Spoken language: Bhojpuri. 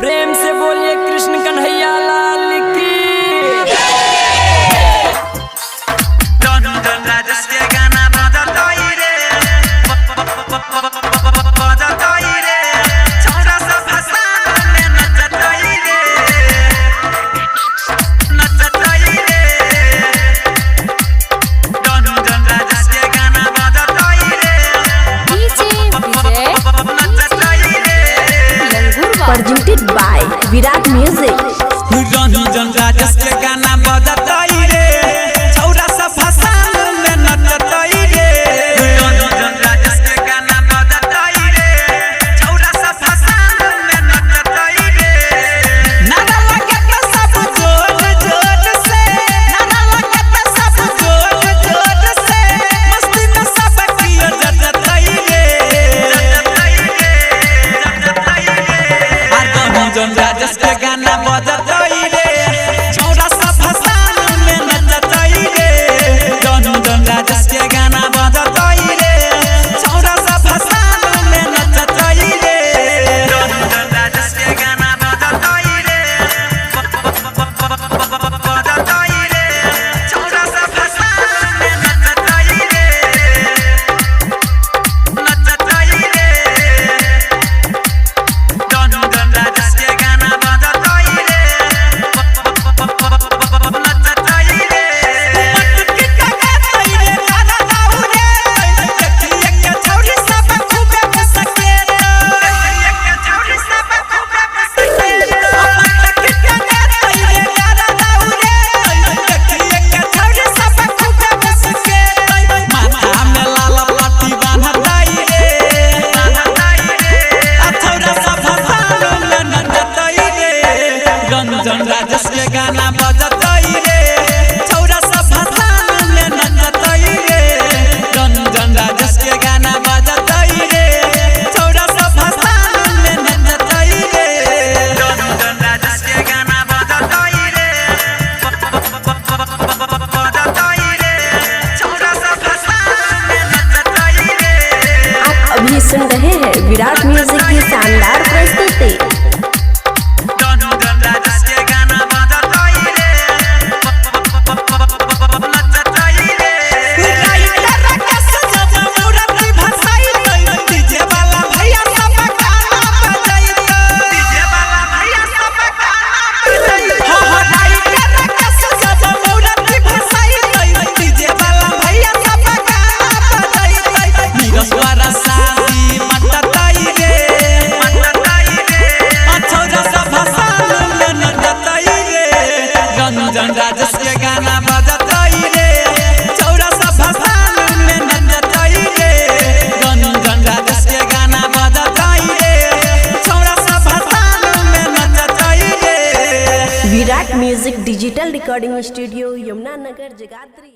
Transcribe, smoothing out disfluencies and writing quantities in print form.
प्रेम से बोलिए कृष्ण कन्हैया लाल की। Presented by Virat Music। Ranjan राजस के गाना बजतई रे, छौरा सब फसान में नचतई रे। रंजन राजस के गाना बजतई रे, छौरा सब फसान में नचतई रे। नारा लगे तो सब जोर जोर से, नारा लगे तो सब जोर जोर से, मस्ती में सब कियो जजतई रे, जजतई रे, जजतई रे। रंजन राजस के गाना बजतई रे, छौरा सब फसान में नचतई रे। रंजन राजस के गाना बजतई रे, छौरा सब फसान में नचतई रे। रंजन राजस के गाना बजतई रे, बजतई रे, छौरा सब फसान में नचतई रे, नचतई रे। रंजन राजस के गाना बजतई रे, नचतई रे। मटकी टकतई रे, गाना गाऊ रे, देखिए के छौरी सब खूबे फसके रे, देखिए के छौरी सब खूबे फसके रे। मटकी टकतई रे, गाना गाऊ रे, देखिए के छौरी सब खूबे फसके रे। माथा में लाल पट्टी बांधतई रे, बांधतई रे, छौरा सब फसान में नचतई रे। रंजन राजस के गाना बजतई रे, छौरा सब फसान में नचतई रे। रंजन राजस के गाना बजतई रे, छौरा सब फसान में नचतई रे। रंजन राजस के गाना बजतई रे, बजतई रे, छौरा सब फसान में नचतई रे। आप अभी सुन रहे हैं विराट म्यूजिक की शानदार प्रस्तुति। रंजन राजस के गाना बजतई रे, नचतई रे। राइटर रकस जब मूर्ति भसाई तई, डीजे वाला भैया सब गाना बजाई तई, डीजे वाला भैया सब गाना बजाई तई। हो राइटर रकस जब मूर्ति भसाई तई, डीजे वाला भैया सब गाना बजाई तई। नीरजवारा शादी मटतई रे, मटतई रे, छौरा सब फसान में नचतई रे। रंजन राजस के गाना बजतई रे, छौरा सब फसान में नचतई रे। रंजन राजस के गाना बजतई रे, छौरा सब फसान में नचतई रे। Virat music digital recording studio, Yamuna Nagar, Jagadhri.